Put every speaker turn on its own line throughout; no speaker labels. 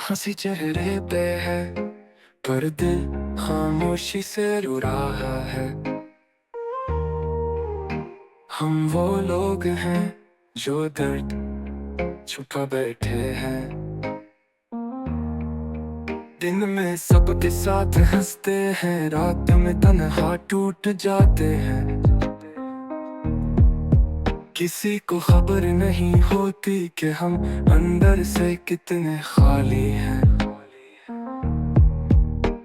हंसी चेहरे पे है पर दिल खामोशी से रो रहा है। हम वो लोग हैं जो दर्द छुपा बैठे हैं। दिन में सबके साथ हंसते हैं, रात में तन्हा टूट जाते हैं। किसी को खबर नहीं होती कि हम अंदर से कितने खाली हैं।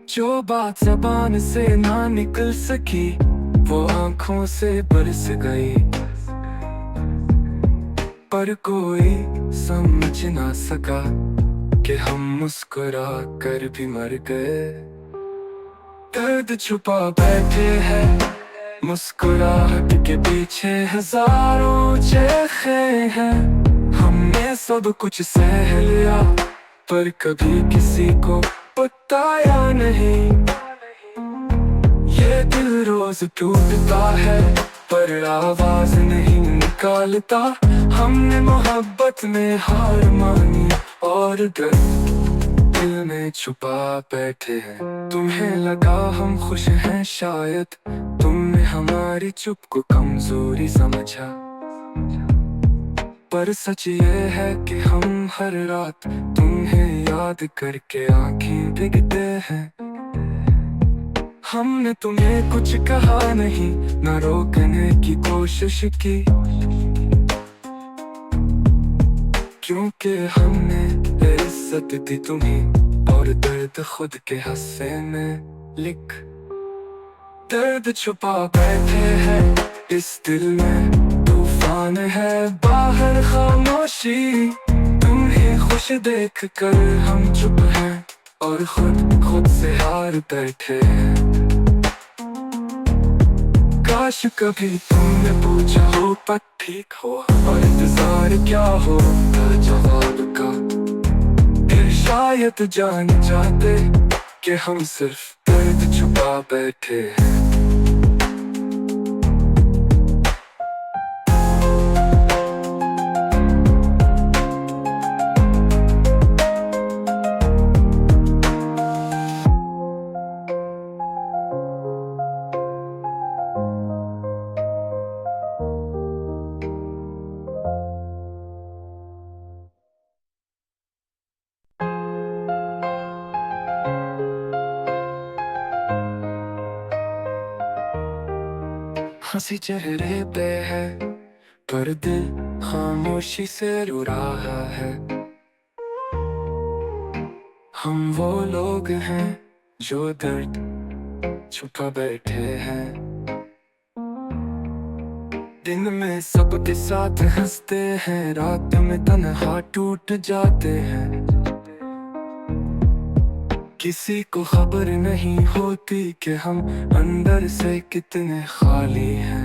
जो बात ज़बान से ना निकल सकी वो आंखों से बरस गई, पर कोई समझ ना सका कि हम मुस्कुरा कर भी मर गए। दर्द छुपा बैठे हैं, मुस्कुराहट के पीछे हजारों चेहरे हैं। हमने सब कुछ सह लिया पर कभी किसी को बताया नहीं। ये दिल रोज टूटता है पर आवाज नहीं निकालता। हमने मोहब्बत में हार मानी और दर्द दिल में छुपा बैठे हैं। तुम्हें लगा हम खुश हैं शायद, तुमने हमारी चुप को कमजोरी समझा, पर सच ये है कि हम हर रात तुम्हें याद करके आंखें भीगते हैं। हमने तुम्हें कुछ कहा नहीं, न रोकने की कोशिश की, क्योंकि हमने इज्जत दी तुम्हें और दर्द खुद के हिस्से में लिख। दर्द छुपा बैठे हैं इस दिल में, तूफान है बाहर खामोशी। तुम्हें खुश देख कर हम चुप हैं और खुद से हार बैठे हैं। काश कभी तुमने पूछा हो पर ठीक हो, और इंतजार क्या हो जवाब का, फिर शायद जान जाते कि हम सिर्फ दर्द छुपा बैठे हैं। हंसी चेहरे पे है पर दिल खामोशी से रो रहा है। हम वो लोग हैं जो दर्द छुपा बैठे हैं। दिन में सबके साथ हंसते हैं, रात में तन्हा टूट जाते हैं। किसी को खबर नहीं होती कि हम अंदर से कितने खाली हैं।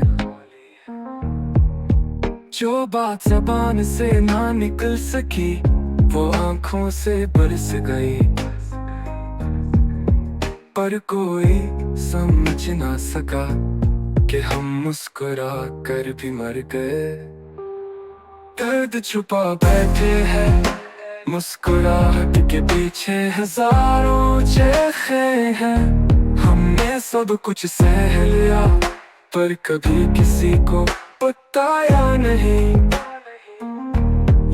जो बात ज़बान से ना निकल सकी वो आंखों से बरस गई, पर कोई समझ ना सका कि हम मुस्कुरा कर भी मर गए। दर्द छुपा बैठे हैं, मुस्कुराहट के पीछे हजारों चेहरे हैं। हमने सब कुछ सह लिया पर कभी किसी को बताया नहीं।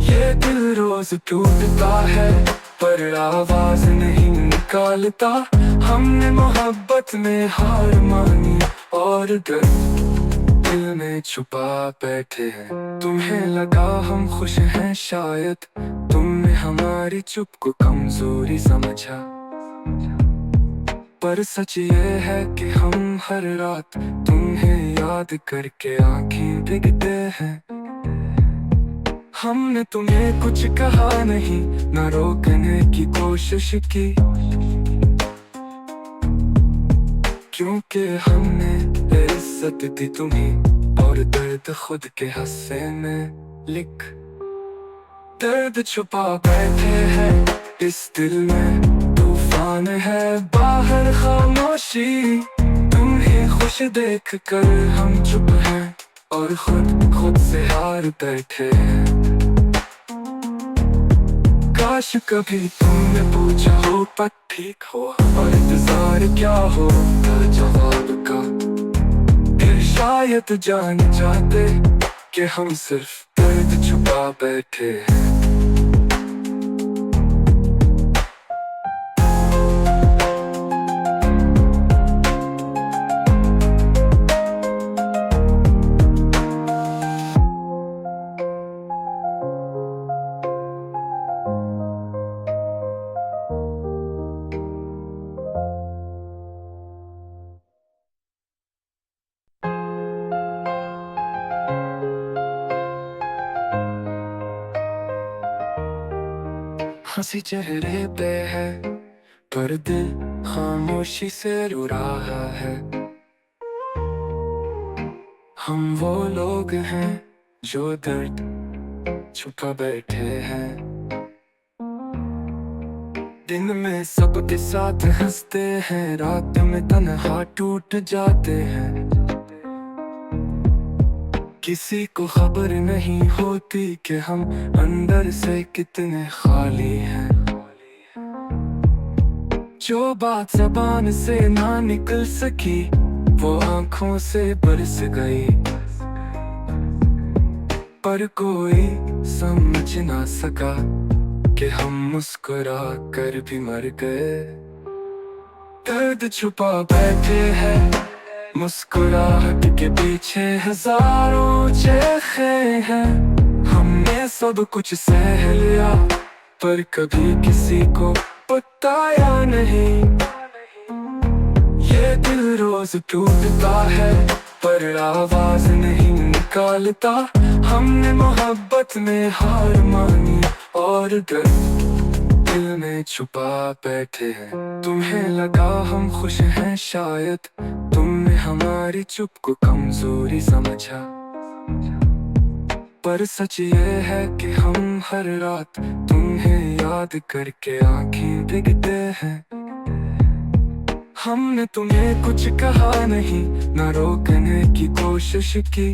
ये दिल रोज टूटता है पर आवाज नहीं निकालता। हमने मोहब्बत में हार मानी और दर्द दिल में छुपा बैठे हैं। तुम्हें लगा हम खुश हैं शायद, तुमने हमारी चुप को कमजोरी समझा, पर सच ये है कि हम हर रात तुम्हें याद करके आंखें भीगते हैं। हमने तुम्हें कुछ कहा नहीं, न रोकने की कोशिश की, क्योंकि हमने इज्जत दी तुम्हें और दर्द खुद के हिस्से में लिख। दर्द छुपा बैठे हैं इस दिल में, तूफान है बाहर खामोशी। तुम्हें खुश देख कर हम चुप हैं और खुद से हार बैठे हैं। काश कभी तुमने पूछा हो पर ठीक हो, और इंतजार क्या होता जवाब का। फिर शायद जान जाते कि हम सिर्फ दर्द छुपा बैठे हैं। हंसी चेहरे पे है पर दिल खामोशी से रो रहा है। हम वो लोग हैं जो दर्द छुपा बैठे हैं। दिन में सबके साथ हंसते हैं, रात में तन्हा टूट जाते हैं। किसी को खबर नहीं होती कि हम अंदर से कितने खाली हैं। जो बात ज़बान से ना निकल सकी वो आंखों से बरस गई, पर कोई समझ ना सका कि हम मुस्कुरा कर भी मर गए। दर्द छुपा बैठे हैं, मुस्कुराहट के पीछे हजारों चेहरे हैं। हमने सब कुछ सह लिया पर कभी किसी को बताया नहीं। ये दिल रोज टूटता है पर आवाज नहीं निकालता। हमने मोहब्बत में हार मानी और दर्द दिल में छुपा बैठे हैं। तुम्हें लगा हम खुश हैं शायद, तुमने हमारी चुप को कमजोरी समझा, पर सच ये है कि हम हर रात तुम्हें याद करके आंखें भीगते हैं। हमने तुम्हें कुछ कहा नहीं, न रोकने की कोशिश की,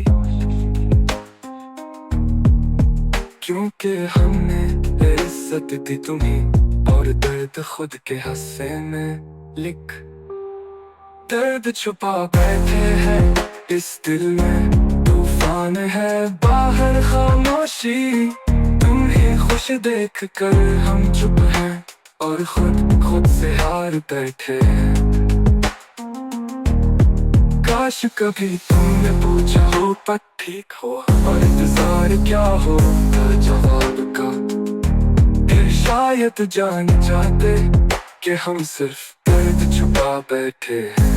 क्योंकि हमने इज्जत दी तुम्हें और दर्द खुद के हिस्से में लिख। दर्द छुपा बैठे हैं इस दिल में, तूफान है बाहर खामोशी। तुम्हें खुश देख कर हम चुप हैं और खुद से हार बैठे हैं। काश कभी तुमने पूछा हो पर ठीक हो, और इंतजार क्या होता जवाब का। फिर शायद जान जाते कि हम सिर्फ दर्द छुपा बैठे हैं।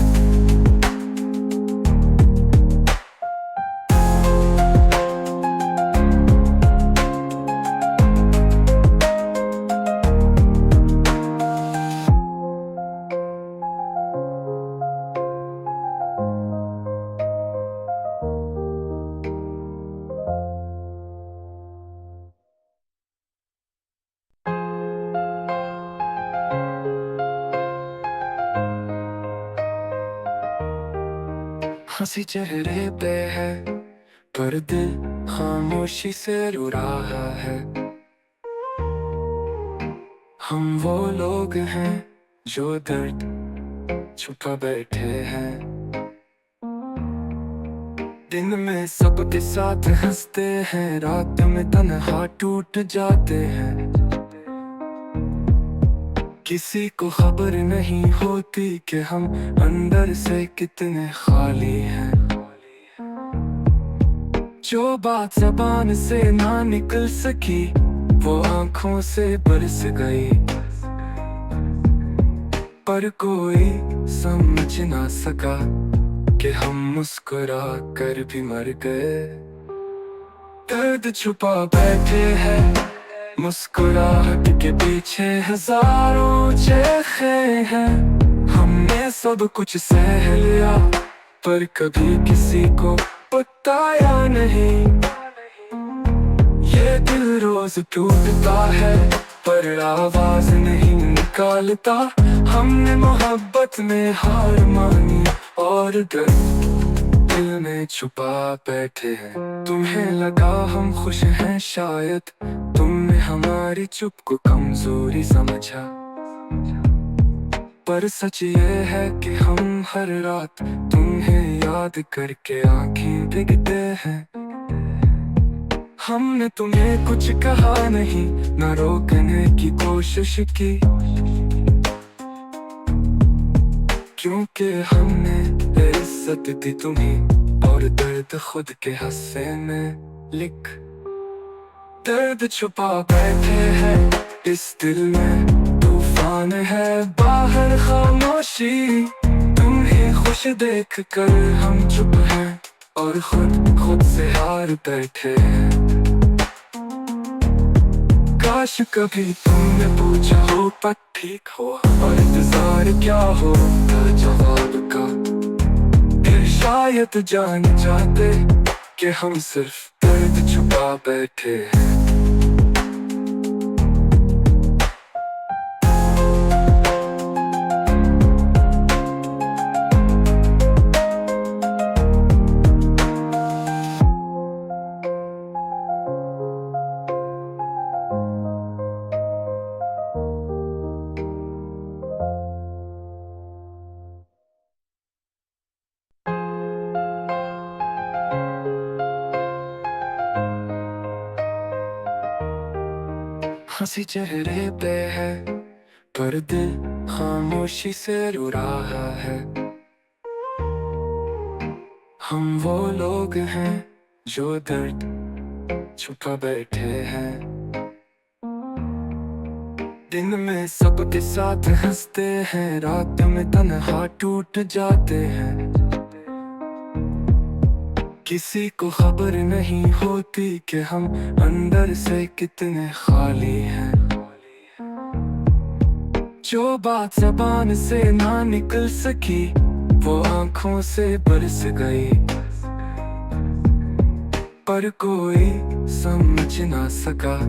हंसी चेहरे पे है पर दिल खामोशी से रो रहा है। हम वो लोग हैं जो दर्द छुपा बैठे हैं। दिन में सबके साथ हंसते हैं, रात में तन्हा टूट जाते हैं। किसी को खबर नहीं होती कि हम अंदर से कितने खाली हैं। जो बात ज़बान से ना निकल सकी वो आंखों से बरस गई, पर कोई समझ ना सका कि हम मुस्कुरा कर भी मर गए। दर्द छुपा बैठे हैं, मुस्कुराहट के पीछे हजारों चेहरे हैं। हमने सब कुछ सह लिया पर कभी किसी को बताया नहीं। ये दिल रोज टूटता है पर आवाज नहीं निकालता। हमने मोहब्बत में हार मानी और दर्द दिल में छुपा बैठे हैं। तुम्हें लगा हम खुश हैं शायद, तुमने हमारी चुप को कमजोरी समझा। पर सच ये है कि हम हर रात तुम्हें याद करके आंखें भीगते हैं। हमने तुम्हें कुछ कहा नहीं, न रोकने की कोशिश की, क्योंकि हमने इज्जत दी तुम्हें और दर्द खुद के हिस्से में लिख। दर्द छुपा बैठे हैं इस दिल में, तूफान है बाहर खामोशी। तुम्हें खुश देख कर हम चुप हैं और खुद से हार बैठे हैं। काश कभी तुमने पूछा हो पर ठीक हो, और इंतजार क्या हो जवाब का। फिर शायद जान जाते कि हम सिर्फ दर्द छुपा बैठे हैं। हंसी चेहरे पे है पर दिल खामोशी से रो रहा है। हम वो लोग हैं जो दर्द छुपा बैठे हैं। दिन में सबके साथ हंसते हैं, रात में तन्हा टूट जाते हैं। किसी को खबर नहीं होती कि हम अंदर से कितने खाली हैं। जो बात ज़बान से ना निकल सकी वो आंखों से बरस गई, पर कोई समझ ना सका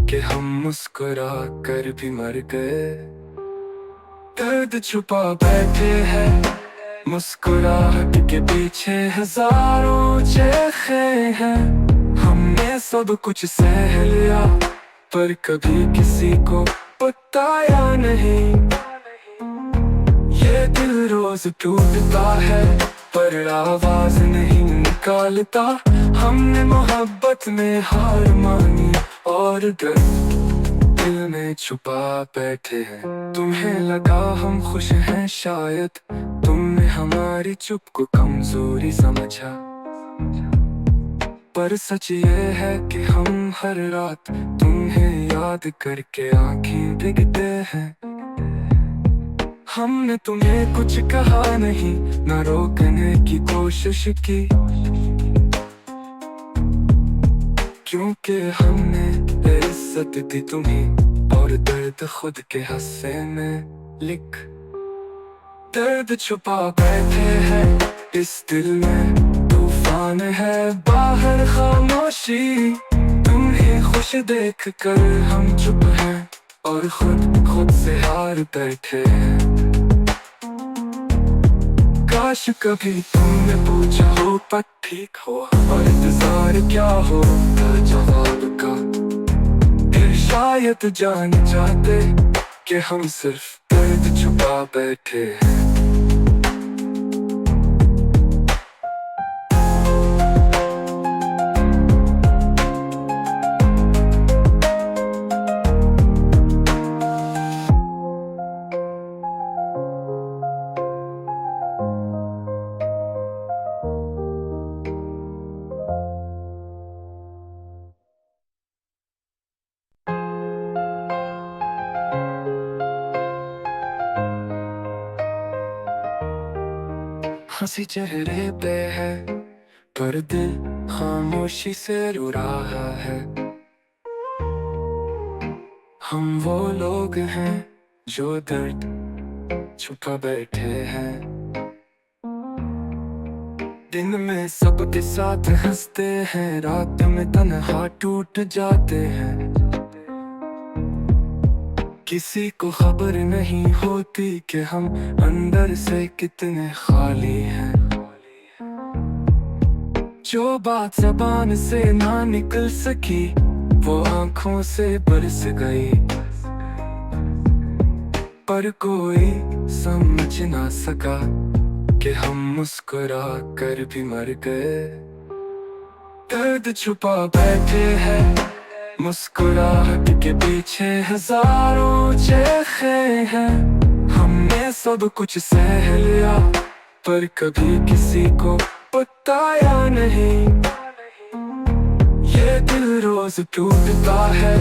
कि हम मुस्कुरा कर भी मर गए। दर्द छुपा बैठे हैं मुस्कुराहट के पीछे हजारों चेहरे हैं। हमने सब कुछ सह लिया पर कभी किसी को बताया नहीं। ये दिल रोज टूटता है पर आवाज नहीं निकालता। हमने मोहब्बत में हार मानी और दर्द दिल में छुपा बैठे हैं। तुम्हें लगा हम खुश हैं शायद, तुमने हमारी चुप को कमजोरी समझा। पर सच ये है कि हम हर रात तुम्हें याद करके आंखें भीगते हैं। हमने तुम्हें कुछ कहा नहीं, न रोकने की कोशिश की, क्योंकि हमने इज्जत दी तुम्हें और दर्द खुद के हिस्से में लिख। दर्द छुपा बैठे हैं इस दिल में, तूफान है बाहर खामोशी। तुम्हें खुश देख कर हम चुप हैं और खुद से हार बैठे हैं। काश कभी तुमने पूछा हो पर ठीक हो, और इंतजार क्या हो जवाब का। फिर शायद जान जाते कि हम सिर्फ दर्द छुपा बैठे हैं। हंसी चेहरे पे है पर दिल खामोशी से रो रहा है। हम वो लोग हैं जो दर्द छुपा बैठे हैं। दिन में सबके साथ हंसते हैं, रात में तन्हा टूट जाते हैं। किसी को खबर नहीं होती कि हम अंदर से कितने खाली हैं। जो बात ज़बान से ना निकल सकी वो आंखों से बरस गई, पर कोई समझ ना सका कि हम मुस्कुरा कर भी मर गए। दर्द छुपा बैठे हैं मुस्कुराहट के पीछे, हजारों चेखे हैं। हमने सब कुछ सह लिया, पर कभी किसी को बताया नहीं। ये दिल रोज टूटता है,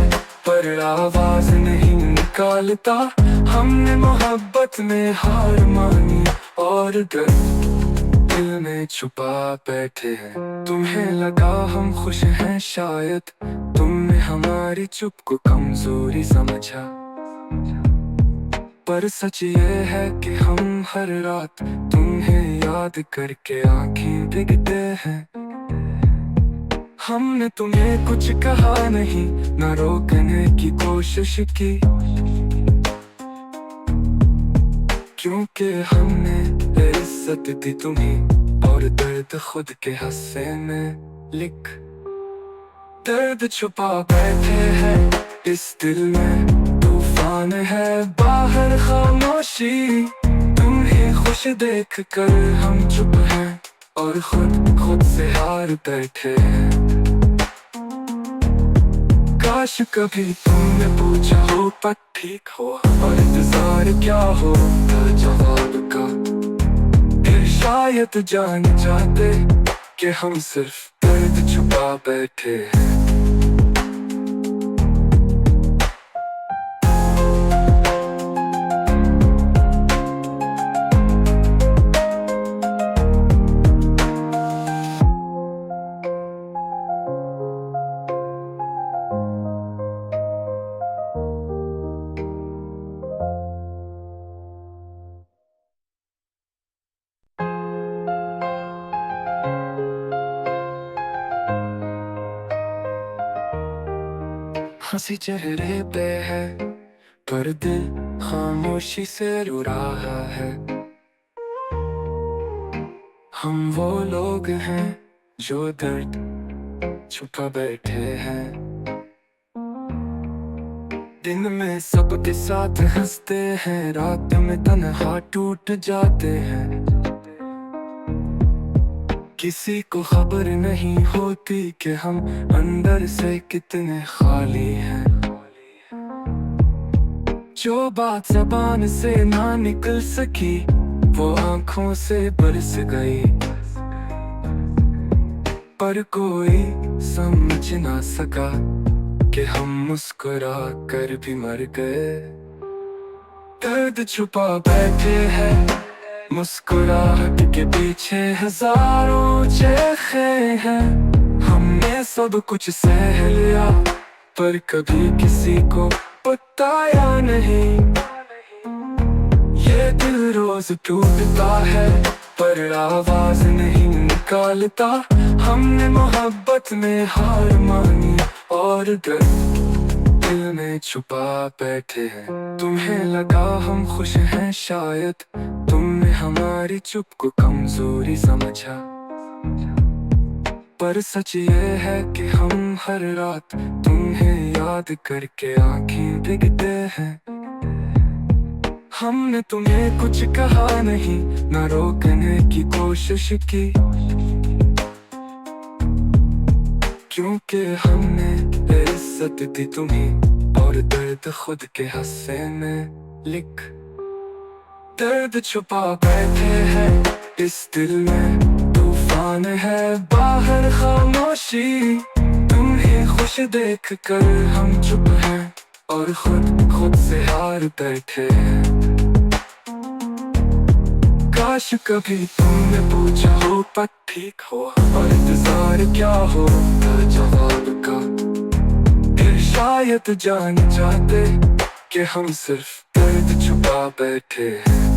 पर आवाज नहीं निकालता। हमने मोहब्बत में हार मानी, और दर्द दिल में छुपा बैठे हैं। तुम्हें लगा हम खुश हैं शायद, तुमने हमारी चुप को कमजोरी समझा, पर सच ये है कि हम हर रात तुम्हें याद करके आंखें भीगते हैं। हमने तुम्हें कुछ कहा नहीं, न रोकने की कोशिश की, क्योंकि हमने इज्जत दी तुम्हें और दर्द खुद के हिस्से में लिख। दर्द छुपा बैठे हैं इस दिल में, तूफान है बाहर खामोशी। तुम्हें खुश देख कर हम चुप हैं, और खुद से हार बैठे हैं। काश कभी तुमने पूछा हो पर ठीक हो, और इंतजार क्या हो जवाब का। फिर शायद जान जाते कि हम सिर्फ दर्द छुपा बैठे हैं। हंसी चेहरे पे है, पर दिल खामोशी से रो रहा है। हम वो लोग हैं जो दर्द छुपा बैठे हैं। दिन में सबके साथ हंसते हैं, रात में तन्हा टूट जाते हैं। किसी को खबर नहीं होती कि हम अंदर से कितने खाली हैं। जो बात ज़बान से ना निकल सकी, वो आंखों से बरस गई, पर कोई समझ ना सका कि हम मुस्कुरा कर भी मर गए। दर्द छुपा बैठे हैं मुस्कुराहट के पीछे, हजारों चेखे हैं। हमने सब कुछ सह लिया, पर कभी किसी को बताया नहीं। ये दिल रोज टूटता है, पर आवाज नहीं निकालता। हमने मोहब्बत में हार मानी, और दर्द दिल में छुपा बैठे हैं। तुम्हें लगा हम खुश हैं शायद, तुमने हमारी चुप को कमजोरी समझा, पर सच ये है कि हम हर रात तुम्हें याद करके आंखें भीगते हैं। हमने तुम्हें कुछ कहा नहीं, न रोकने की कोशिश की, क्योंकि हमने इज्जत दी तुम्हें और दर्द खुद के हिस्से में लिख। दर्द छुपा बैठे हैं इस दिल में, तूफान है बाहर खामोशी। तुम्हें खुश देख कर हम चुप हैं, और खुद से हार बैठे हैं। काश कभी तुमने पूछा हो पर ठीक हो, और इंतजार क्या हो जवाब का। फिर शायद जान जाते कि हम सिर्फ दर्द छुपा बैठे हैं।